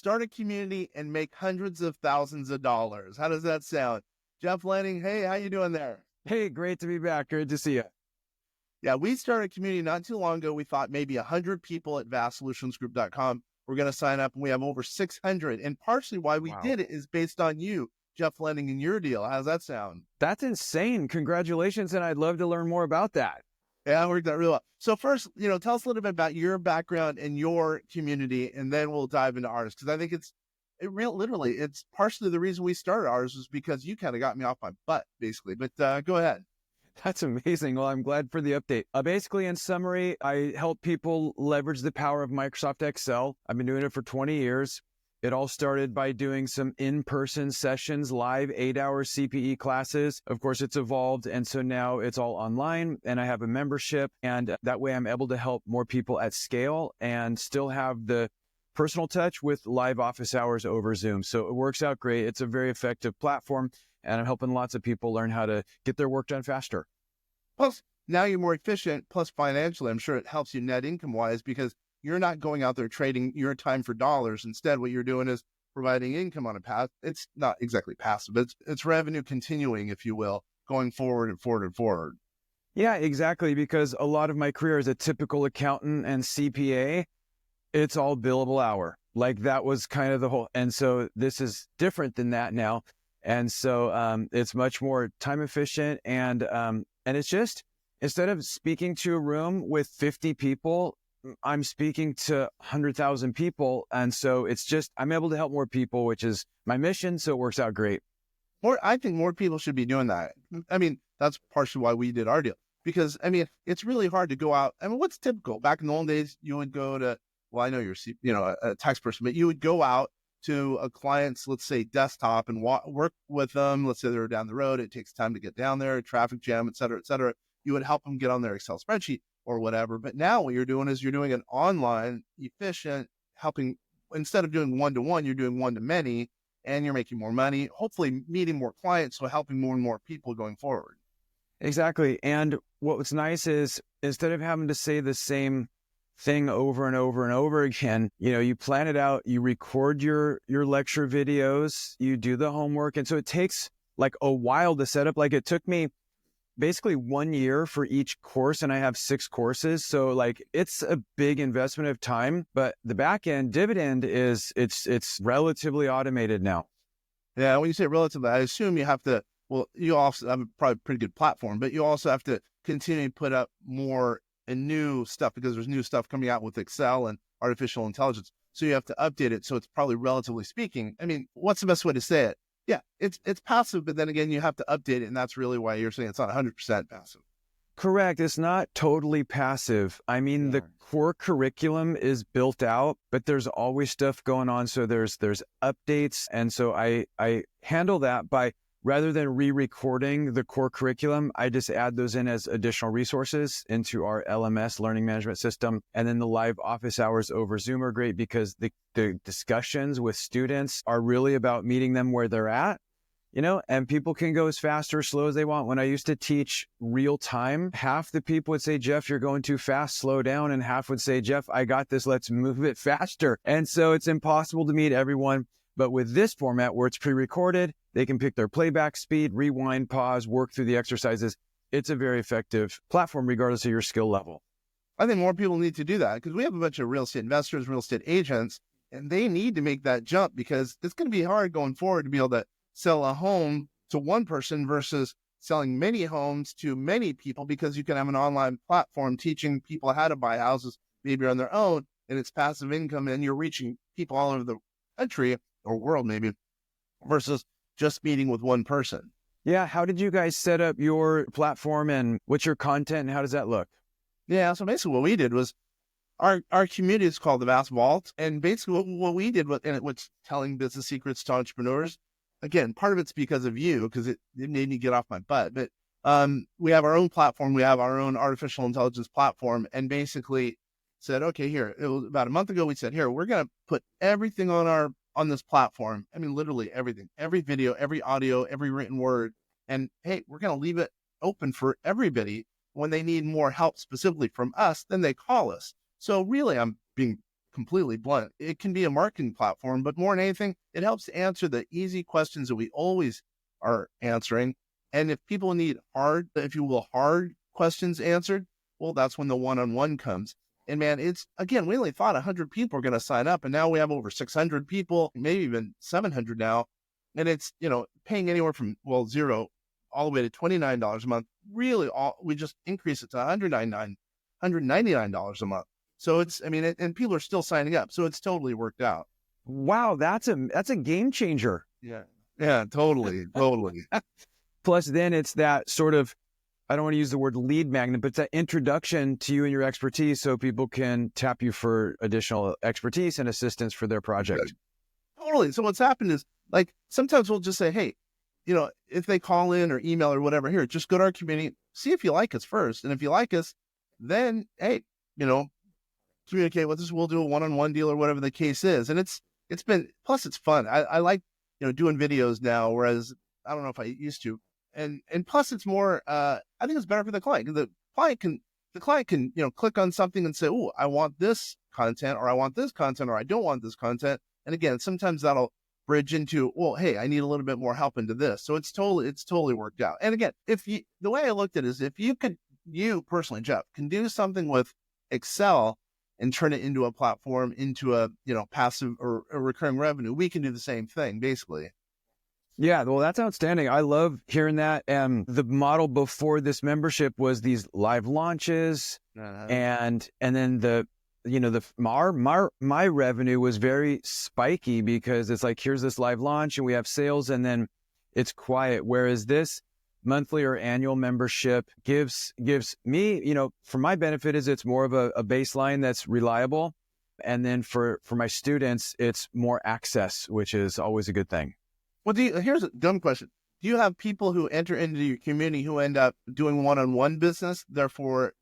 start a community and make hundreds of thousands of dollars. How does that sound? Jeff Lanning, hey, how you doing there? Hey, great to be back. Good to see you. Yeah, we started a community not too long ago. We thought maybe 100 people at vastsolutionsgroup.com were going to sign up, and we have over 600. And partially why we Wow. did it is based on you, Jeff Lanning, and your deal. How's that sound? That's insane. Congratulations. And I'd love to learn more about that. Yeah, it worked out really well. So first, tell us a little bit about your background and your community, and then we'll dive into ours. Because I think it's partially the reason we started ours was because you kind of got me off my butt, basically. But go ahead. That's amazing. Well, I'm glad for the update. Basically, in summary, I help people leverage the power of Microsoft Excel. I've been doing it for 20 years. It all started by doing some in-person sessions, live 8-hour CPE classes. Of course, it's evolved. And so now it's all online and I have a membership. And that way I'm able to help more people at scale and still have the personal touch with live office hours over Zoom. So it works out great. It's a very effective platform. And I'm helping lots of people learn how to get their work done faster. Plus, now you're more efficient. Plus, financially, I'm sure it helps you net income-wise because you're not going out there trading your time for dollars. Instead, what you're doing is providing income on a path. It's not exactly passive, but it's revenue continuing, if you will, going forward and forward and forward. Yeah, exactly. Because a lot of my career as a typical accountant and CPA, it's all billable hour. Like that was kind of the whole. And so this is different than that now. And so it's much more time efficient. And it's just, instead of speaking to a room with 50 people, I'm speaking to 100,000 people. And so it's just, I'm able to help more people, which is my mission. So it works out great. I think more people should be doing that. I mean, that's partially why we did our deal. Because, I mean, it's really hard to go out. I mean, what's typical? Back in the old days, you would go to, well, I know you're, a tax person, but you would go out to a client's, let's say, desktop and work with them. Let's say they're down the road. It takes time to get down there, traffic jam, et cetera, et cetera. You would help them get on their Excel spreadsheet or whatever. But now what you're doing is you're doing an online, efficient, helping. Instead of doing one-to-one, you're doing one-to-many, and you're making more money, hopefully meeting more clients, so helping more and more people going forward. Exactly. And what's nice is instead of having to say the same thing over and over and over again, you plan it out, you record your lecture videos, you do the homework. And so it takes like a while to set up. Like it took me basically 1 year for each course, and I have 6 courses. So like it's a big investment of time, but the back end dividend is it's relatively automated now. Yeah, when you say relatively, I assume you have to, well, you also have a probably pretty good platform, but you also have to continue to put up more and new stuff because there's new stuff coming out with Excel and artificial intelligence. So you have to update it. So it's probably, relatively speaking, I mean, what's the best way to say it? Yeah, it's passive, but then again, you have to update it. And that's really why you're saying it's not 100% passive. Correct. It's not totally passive. I mean, the core curriculum is built out, but there's always stuff going on. So there's updates. And so I handle that by, rather than re-recording the core curriculum, I just add those in as additional resources into our LMS, learning management system. And then the live office hours over Zoom are great because the discussions with students are really about meeting them where they're at, and people can go as fast or slow as they want. When I used to teach real time, half the people would say, Jeff, you're going too fast, slow down. And half would say, Jeff, I got this, let's move it faster. And so it's impossible to meet everyone. But with this format where it's pre-recorded, they can pick their playback speed, rewind, pause, work through the exercises. It's a very effective platform regardless of your skill level. I think more people need to do that because we have a bunch of real estate investors, real estate agents, and they need to make that jump because it's going to be hard going forward to be able to sell a home to one person versus selling many homes to many people, because you can have an online platform teaching people how to buy houses, maybe on their own, and it's passive income, and you're reaching people all over the country or world maybe, versus just meeting with one person. Yeah. How did you guys set up your platform and what's your content and how does that look? Yeah. So basically what we did was our community is called the Vast Vault. And basically what we did and it was telling business secrets to entrepreneurs. Again, part of it's because of you, because it made me get off my butt. But we have our own platform. We have our own artificial intelligence platform, and basically said, okay, here, it was about a month ago, we said, here, we're going to put everything on this platform. I mean, literally everything, every video, every audio, every written word. And hey, we're going to leave it open for everybody. When they need more help specifically from us, then they call us. So really, I'm being completely blunt. It can be a marketing platform, but more than anything, it helps to answer the easy questions that we always are answering. And if people need hard, if you will, hard questions answered, well, that's when the one-on-one comes. And man, it's, again, we only thought 100 people are going to sign up, and now we have over 600 people, maybe even 700 now. And it's, paying anywhere from, well, $0 all the way to $29 a month. Really, we just increase it to $199 a month. So it's, and people are still signing up. So it's totally worked out. Wow, that's a game changer. Yeah. Yeah, totally. Plus, then it's that sort of, I don't want to use the word lead magnet, but it's that introduction to you and your expertise so people can tap you for additional expertise and assistance for their project. Totally. So what's happened is, like, sometimes we'll just say, hey, if they call in or email or whatever, here, just go to our community, see if you like us first. And if you like us, then, hey, communicate with us. We'll do a one-on-one deal or whatever the case is. And it's been, plus it's fun. I like, doing videos now, whereas I don't know if I used to. And plus it's more, I think it's better for the client. The client can, click on something and say, oh, I want this content, or I want this content, or I don't want this content. And again, sometimes that'll bridge into, well, hey, I need a little bit more help into this. So it's totally worked out. And again, the way I looked at it is, if you personally, Jeff, can do something with Excel and turn it into a platform, into a, passive or a recurring revenue, we can do the same thing, basically. Yeah, well, that's outstanding. I love hearing that. The model before this membership was these live launches, and then my revenue was very spiky because it's like, here's this live launch and we have sales, and then it's quiet. Whereas this monthly or annual membership gives me, for my benefit, is it's more of a baseline that's reliable, and then for my students, it's more access, which is always a good thing. Well, here's a dumb question. Do you have people who enter into your community who end up doing one-on-one business, therefore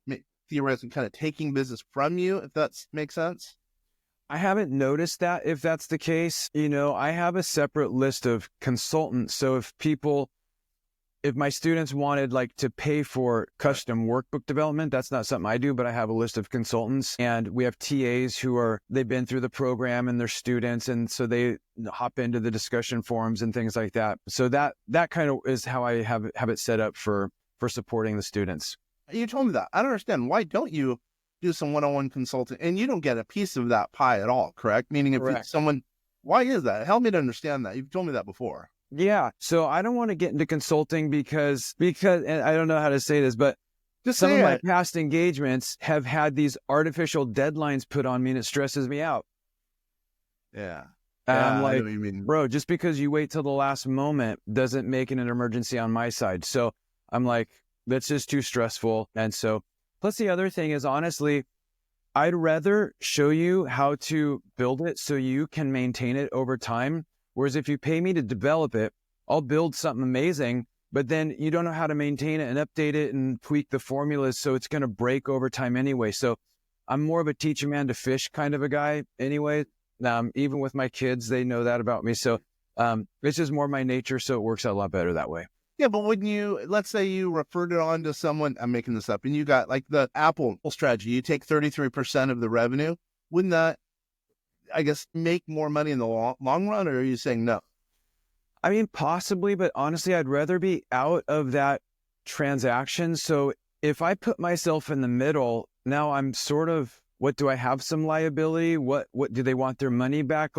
theoretically kind of taking business from you, if that makes sense? I haven't noticed that, if that's the case. I have a separate list of consultants. So if my students wanted to pay for custom workbook development, that's not something I do, but I have a list of consultants, and we have TAs they've been through the program and they're students. And so they hop into the discussion forums and things like that. So that kind of is how I have it set up for supporting the students. You told me that. I don't understand. Why don't you do some one-on-one consulting? And you don't get a piece of that pie at all, correct? Meaning, why is that? Help me to understand that. You've told me that before. Yeah. So I don't want to get into consulting because, and I don't know how to say this, but some of my past engagements have had these artificial deadlines put on me, and it stresses me out. Yeah. I'm like, bro, just because you wait till the last moment doesn't make it an emergency on my side. So I'm like, that's just too stressful. And so, plus the other thing is, honestly, I'd rather show you how to build it so you can maintain it over time. Whereas if you pay me to develop it, I'll build something amazing, but then you don't know how to maintain it and update it and tweak the formulas. So it's going to break over time anyway. So I'm more of a teach a man to fish kind of a guy anyway. Even with my kids, they know that about me. So it's just more my nature. So it works out a lot better that way. Yeah, but let's say you referred it on to someone, I'm making this up, and you got like the Apple strategy, you take 33% of the revenue, wouldn't that, I guess, make more money in the long run, or are you saying no? I mean, possibly, but honestly, I'd rather be out of that transaction. So if I put myself in the middle, now I'm sort of, what, do I have some liability? What do they want their money back?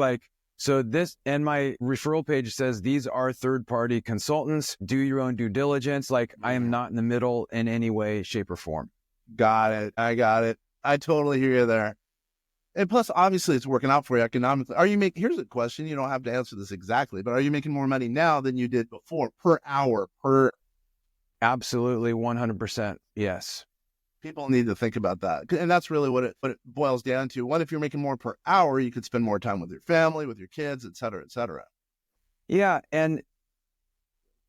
So this, and my referral page says, these are third-party consultants, do your own due diligence. I am not in the middle in any way, shape, or form. Got it. I got it. I totally hear you there. And plus, obviously, it's working out for you economically. Here's a question. You don't have to answer this exactly, but are you making more money now than you did before per hour? Absolutely, 100%. Yes. People need to think about that. And that's really what it boils down to. What if you're making more per hour, you could spend more time with your family, with your kids, et cetera, et cetera. Yeah. And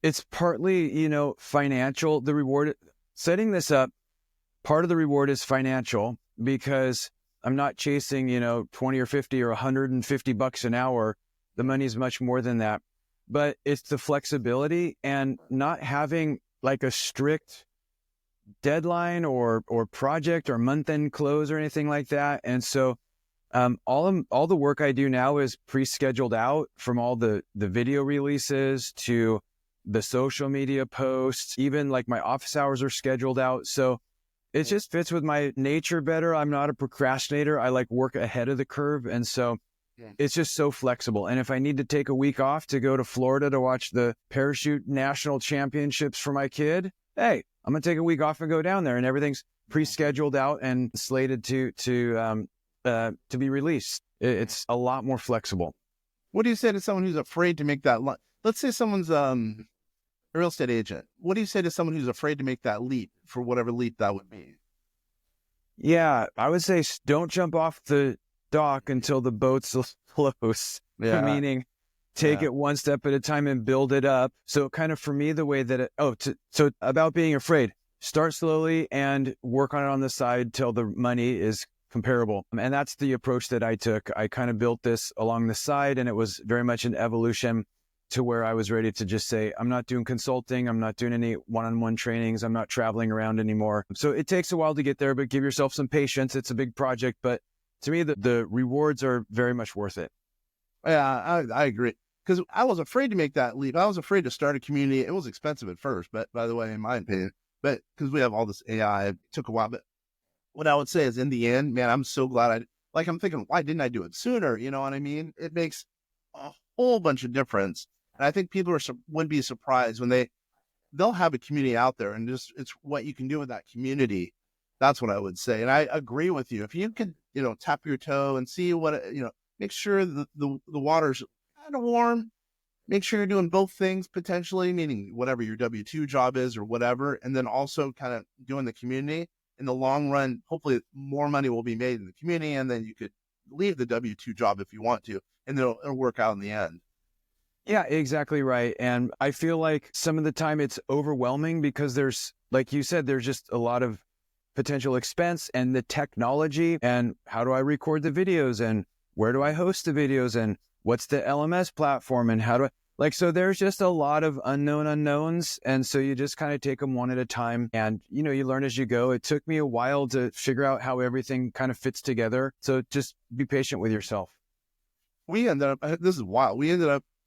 it's partly, financial. The reward, setting this up, part of the reward is financial, because I'm not chasing, 20 or 50 or $150 an hour. The money's much more than that. But it's the flexibility and not having a strict deadline or project or month-end close or anything like that. And so All the work I do now is pre-scheduled out, from all the video releases to the social media posts. Even like my office hours are scheduled out. So it just fits with my nature better. I'm not a procrastinator. I like work ahead of the curve. And so it's just so flexible. And if I need to take a week off to go to Florida to watch the parachute national championships for my kid, hey, I'm going to take a week off and go down there, and everything's pre-scheduled out and slated to be released. It's a lot more flexible. What do you say to someone who's afraid to make that let's say someone's a real estate agent. What do you say to someone who's afraid to make that leap, for whatever leap that would be? Yeah, I would say don't jump off the dock until the boat's close. Yeah. Meaning take it one step at a time and build it up. So kind of for me, the way that so about being afraid, start slowly and work on it on the side till the money is comparable. And that's the approach that I took. I kind of built this along the side, and it was very much an evolution to where I was ready to just say, I'm not doing consulting. I'm not doing any one-on-one trainings. I'm not traveling around anymore. So it takes a while to get there, but give yourself some patience. It's a big project, but to me, the rewards are very much worth it. Yeah, I agree. Because I was afraid to make that leap. I was afraid to start a community. It was expensive at first, but by the way, in my opinion, but because we have all this AI, it took a while. But what I would say is, in the end, man, I'm so glad I'm thinking, why didn't I do it sooner? You know what I mean? It makes a whole bunch of difference. And I think people would be surprised when they'll have a community out there, and just, it's what you can do with that community. That's what I would say. And I agree with you. If you could, tap your toe and see what, make sure the water's kind of warm, make sure you're doing both things potentially, meaning whatever your W-2 job is or whatever. And then also kind of doing the community. In the long run, hopefully more money will be made in the community, and then you could leave the W-2 job if you want to, and it'll work out in the end. Yeah, exactly right. And I feel like some of the time it's overwhelming because there's, like you said, there's just a lot of potential expense, and the technology, and how do I record the videos, and where do I host the videos, and what's the LMS platform, and how do I, so there's just a lot of unknowns. And so you just kind of take them one at a time, and, you learn as you go. It took me a while to figure out how everything kind of fits together. So just be patient with yourself. We ended up, this is wild.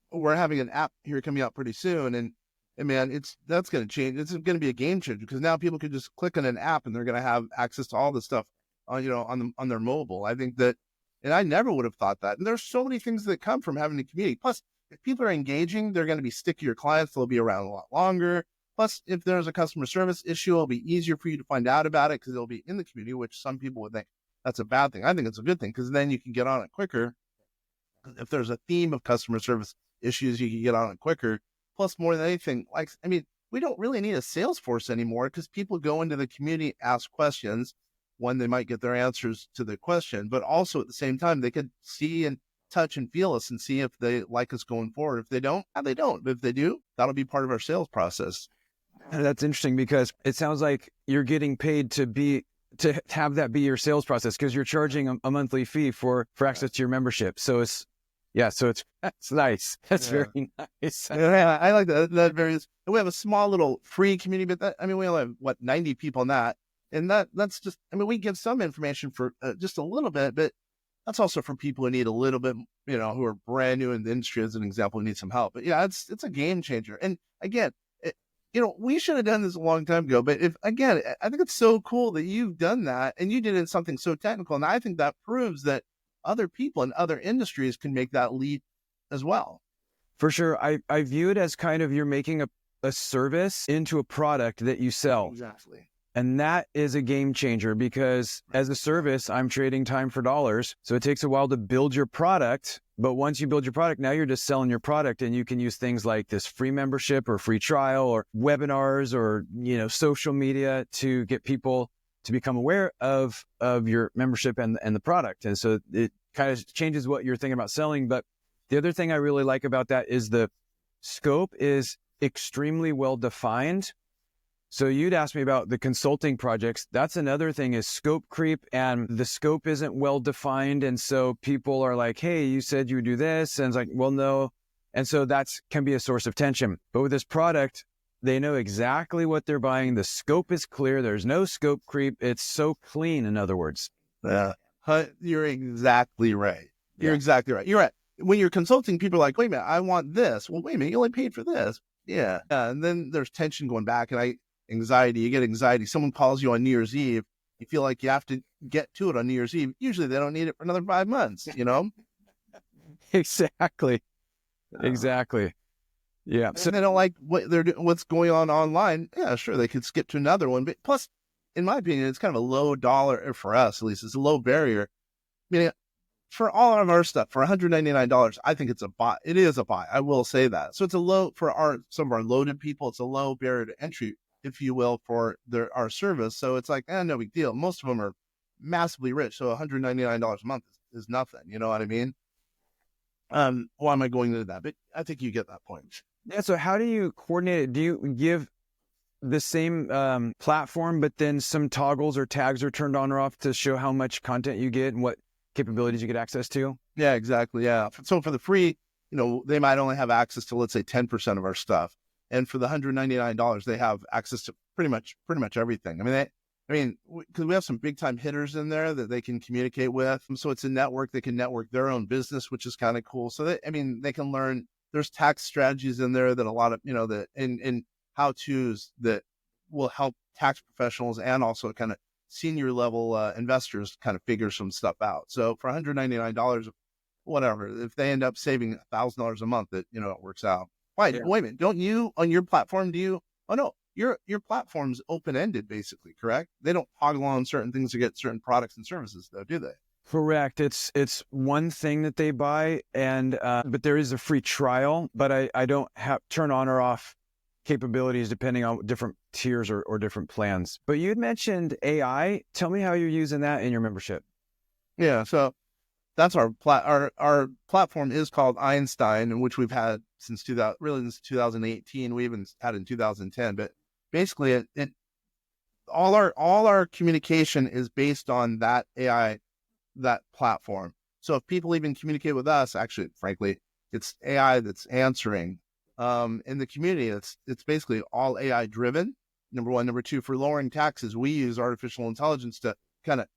We're having an app here coming out pretty soon, and man, that's going to change. It's going to be a game changer, because now people can just click on an app and they're going to have access to all this stuff on their mobile. I think that, and I never would have thought that. And there's so many things that come from having a community. Plus, if people are engaging, they're going to be stickier clients. They'll be around a lot longer. Plus, if there's a customer service issue, it'll be easier for you to find out about it, because it'll be in the community, which some people would think that's a bad thing. I think it's a good thing, because then you can get on it quicker. If there's a theme of customer service issues, you can get on it quicker. Plus, more than anything, we don't really need a sales force anymore, because people go into the community, ask questions. One, they might get their answers to the question, but also at the same time, they could see and touch and feel us and see if they like us going forward. If they don't, they don't. But if they do, that'll be part of our sales process. And that's interesting, because it sounds like you're getting paid to have that be your sales process, because you're charging a monthly fee for access to your membership. So it's nice. That's very nice. Yeah, I like that. We have a small little free community, but we only have 90 people in that. And that's just, we give some information for just a little bit, but that's also for people who need a little bit, who are brand new in the industry, as an example, who need some help. But yeah, it's a game changer. And again, we should have done this a long time ago, but I think it's so cool that you've done that, and you did it in something so technical. And I think that proves that other people in other industries can make that leap as well. For sure. I view it as kind of, you're making a service into a product that you sell. Exactly. And that is a game changer, because as a service, I'm trading time for dollars. So it takes a while to build your product. But once you build your product, now you're just selling your product, and you can use things like this free membership or free trial or webinars or, social media to get people to become aware of your membership and the product. And so it kind of changes what you're thinking about selling. But the other thing I really like about that is the scope is extremely well defined. So you'd ask me about the consulting projects. That's another thing, is scope creep, and the scope isn't well defined. And so people are like, hey, you said you would do this. And it's like, well, no. And so that can be a source of tension. But with this product, they know exactly what they're buying. The scope is clear. There's no scope creep. It's so clean, in other words. Yeah. You're exactly right. You're Yeah. exactly right. You're right. When you're consulting, people are like, wait a minute, I want this. Well, wait a minute, you only paid for this. Yeah. And then there's tension going back and anxiety. You get anxiety. Someone calls you on New Year's Eve. You feel like you have to get to it on New Year's Eve. Usually they don't need it for another 5 months, you know? Exactly. Exactly. Yeah. And they don't like what's going on online. Yeah, sure. They could skip to another one. But plus, in my opinion, it's kind of a low dollar for us, at least it's a low barrier. I mean, for all of our stuff, for $199, I think it's a buy. It is a buy. I will say that. So it's a low for some of our loaded people. It's a low barrier to entry, if you will, for our service. So it's like, no big deal. Most of them are massively rich. So $199 a month is nothing. You know what I mean? Why am I going into that? But I think you get that point. Yeah. So how do you coordinate it? Do you give the same platform, but then some toggles or tags are turned on or off to show how much content you get and what capabilities you get access to? Yeah, exactly. Yeah. So for the free, they might only have access to, let's say, 10% of our stuff. And for the $199, they have access to pretty much everything. Because we have some big time hitters in there that they can communicate with. So it's a network. They can network their own business, which is kind of cool. So they can learn. There's tax strategies in there that a lot of, that in how-tos that will help tax professionals and also kind of senior level investors kind of figure some stuff out. So for $199, whatever, if they end up saving $1,000 a month, it works out. Wait a minute, don't you on your platform? Oh no, your platform's open-ended basically, correct? They don't toggle on certain things to get certain products and services though, do they? Correct. It's one thing that they buy, and but there is a free trial, but I don't have turn on or off capabilities depending on different tiers or different plans. But you had mentioned AI. Tell me how you're using that in your membership. Yeah, so that's our platform is called Einstein, which we've had since 2018. We even had it in 2010. But basically, all our communication is based on that AI, that platform. So if people even communicate with us, actually, frankly, it's AI that's answering. In the community, it's basically all AI driven. Number one. Number two, for lowering taxes, we use artificial intelligence to kind of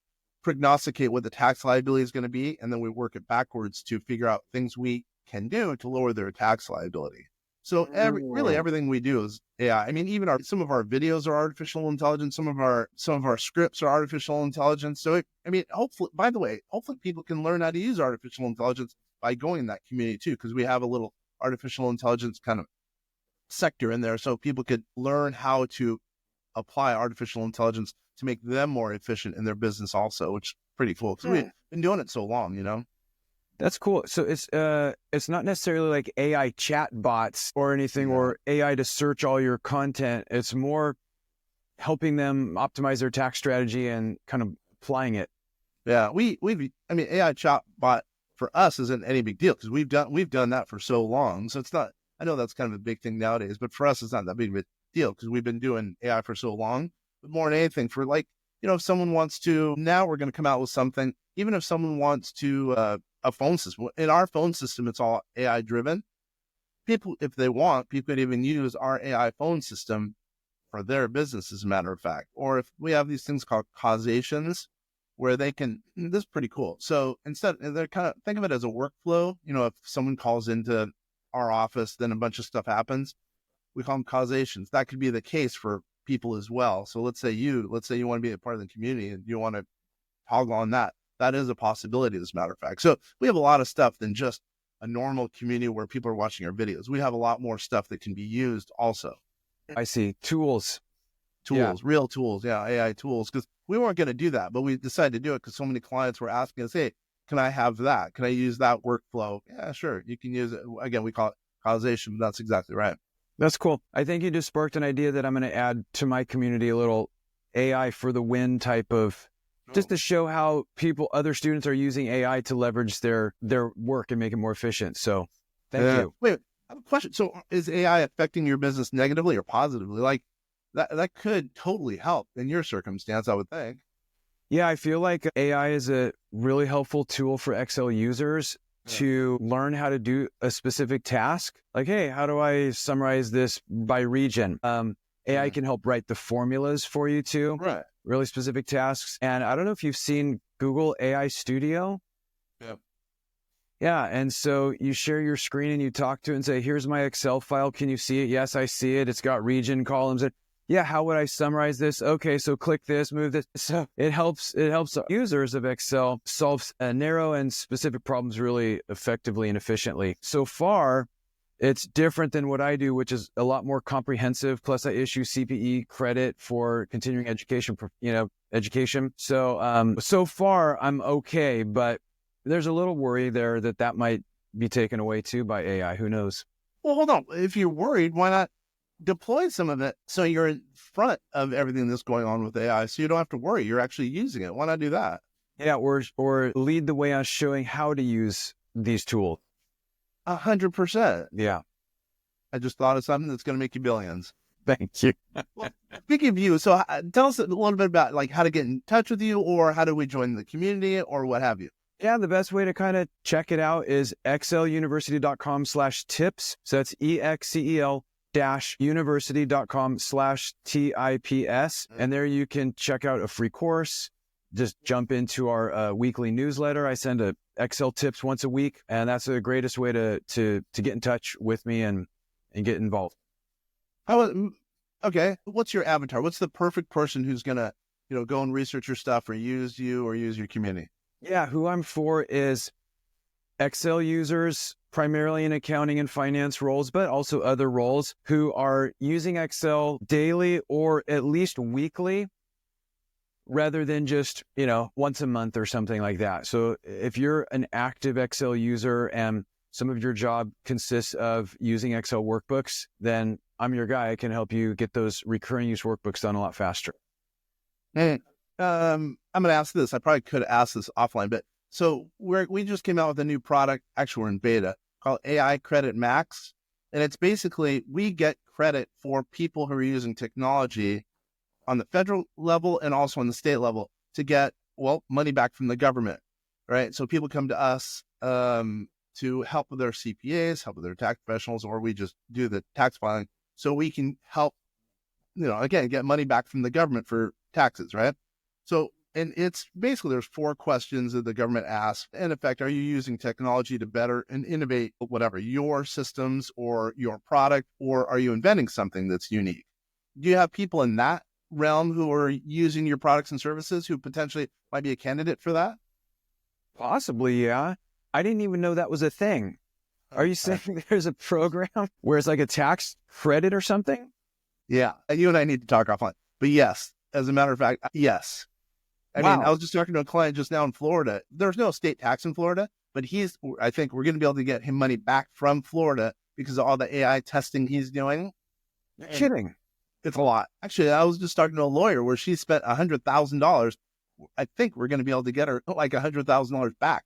prognosticate what the tax liability is going to be, and then we work it backwards to figure out things we can do to lower their tax liability. So really everything we do is AI. Even some of our videos are artificial intelligence. Some of our scripts are artificial intelligence. So hopefully, by the way, hopefully people can learn how to use artificial intelligence by going in that community too, because we have a little artificial intelligence kind of sector in there, so people could learn how to apply artificial intelligence to make them more efficient in their business also, which is pretty cool because we've been doing it so long. That's cool. So it's not necessarily like AI chat bots or anything, or AI to search all your content. It's more helping them optimize their tax strategy and kind of applying it. Yeah, AI chat bot for us isn't any big deal because we've done that for so long. So it's not. I know that's kind of a big thing nowadays, but for us, it's not that big of a deal because we've been doing AI for so long. But more than anything, for if someone wants to, now we're going to come out with something. Even if someone wants to a phone system, in our phone system, it's all AI driven. People, if they want, people could even use our AI phone system for their business, as a matter of fact. Or if we have these things called causations, where they can, this is pretty cool. So instead, they're kind of, think of it as a workflow. If someone calls into our office, then a bunch of stuff happens. We call them causations. That could be the case for people as well. So let's say you want to be a part of the community and you want to toggle on that. That is a possibility, as a matter of fact. So we have a lot of stuff than just a normal community where people are watching our videos. We have a lot more stuff that can be used also. I see. Tools, real tools. Yeah. AI tools. Because we weren't going to do that, but we decided to do it because so many clients were asking us, hey, can I have that? Can I use that workflow? Yeah, sure. You can use it. Again, we call it causation, but that's exactly right. That's cool. I think you just sparked an idea that I'm going to add to my community, a little AI for the win type of, just to show how other students are using AI to leverage their work and make it more efficient. So thank you. Wait, I have a question. So is AI affecting your business negatively or positively? Like that could totally help in your circumstance, I would think. Yeah, I feel like AI is a really helpful tool for Excel users to learn how to do a specific task. Like, hey, how do I summarize this by region? AI can help write the formulas for you too. Right. Really specific tasks. And I don't know if you've seen Google AI Studio. Yeah. Yeah. And so you share your screen and you talk to it and say, here's my Excel file. Can you see it? Yes, I see it. It's got region columns. Yeah, how would I summarize this? Okay, so click this, move this. So it helps users of Excel solve narrow and specific problems really effectively and efficiently. So far, it's different than what I do, which is a lot more comprehensive. Plus, I issue CPE credit for continuing education, education. So, so far I'm okay, but there's a little worry there that might be taken away too by AI. Who knows? Well, hold on. If you're worried, why not deploy some of it so you're in front of everything that's going on with AI, so you don't have to worry. You're actually using it. Why not do that? Yeah, or lead the way on showing how to use these tools. 100%. Yeah. I just thought of something that's going to make you billions. Thank you. Well, speaking of you, so tell us a little bit about like how to get in touch with you, or how do we join the community, or what have you. Yeah, the best way to kind of check it out is exceluniversity.com/tips. So that's EXCEL-university.com/TIPS. And there you can check out a free course. Just jump into our weekly newsletter. I send a Excel tips once a week, and that's the greatest way to get in touch with me and get involved. Okay, what's your avatar? What's the perfect person who's gonna, go and research your stuff or use you or use your community? Yeah, who I'm for is Excel users, primarily in accounting and finance roles, but also other roles who are using Excel daily or at least weekly, rather than just, once a month or something like that. So if you're an active Excel user and some of your job consists of using Excel workbooks, then I'm your guy. I can help you get those recurring use workbooks done a lot faster. Hey, I'm going to ask this. I probably could ask this offline, but so we just came out with a new product. Actually, we're in beta called AI Credit Max. And it's basically, we get credit for people who are using technology on the federal level and also on the state level to get, money back from the government, right? So people come to us to help with their CPAs, help with their tax professionals, or we just do the tax filing so we can help, again, get money back from the government for taxes, right? So, and it's basically, there's 4 questions that the government asks. In effect, are you using technology to better and innovate whatever, your systems or your product, or are you inventing something that's unique? Do you have people in that realm who are using your products and services who potentially might be a candidate for that? Possibly, yeah. I didn't even know that was a thing. Are you saying there's a program where it's like a tax credit or something? Yeah. You and I need to talk offline. But yes, as a matter of fact, yes. I mean, I was just talking to a client just now in Florida. There's no state tax in Florida, but I think we're going to be able to get him money back from Florida because of all the AI testing he's doing. You're kidding. It's a lot. Actually, I was just talking to a lawyer where she spent $100,000. I think we're going to be able to get her like $100,000 back,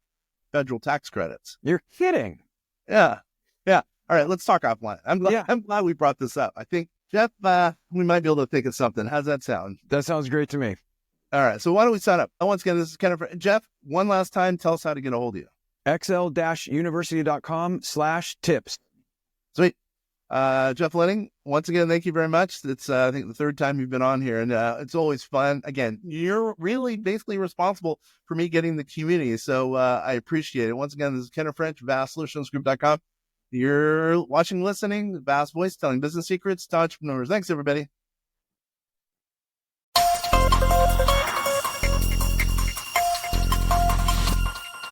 federal tax credits. You're kidding. Yeah. Yeah. All right. Let's talk offline. I'm glad we brought this up. I think, Jeff, we might be able to think of something. How's that sound? That sounds great to me. All right. So why don't we sign up? Once again, this is Ken. Jeff, one last time, tell us how to get a hold of you. excel-university.com/tips. Sweet. Jeff Lenning, once again, thank you very much. It's, I think, the 3rd time you've been on here, and it's always fun. Again, you're really basically responsible for me getting the community, so I appreciate it. Once again, this is Ken French, VastSolutionsGroup.com. You're watching, listening, Vast Voice, telling business secrets to entrepreneurs. Thanks, everybody.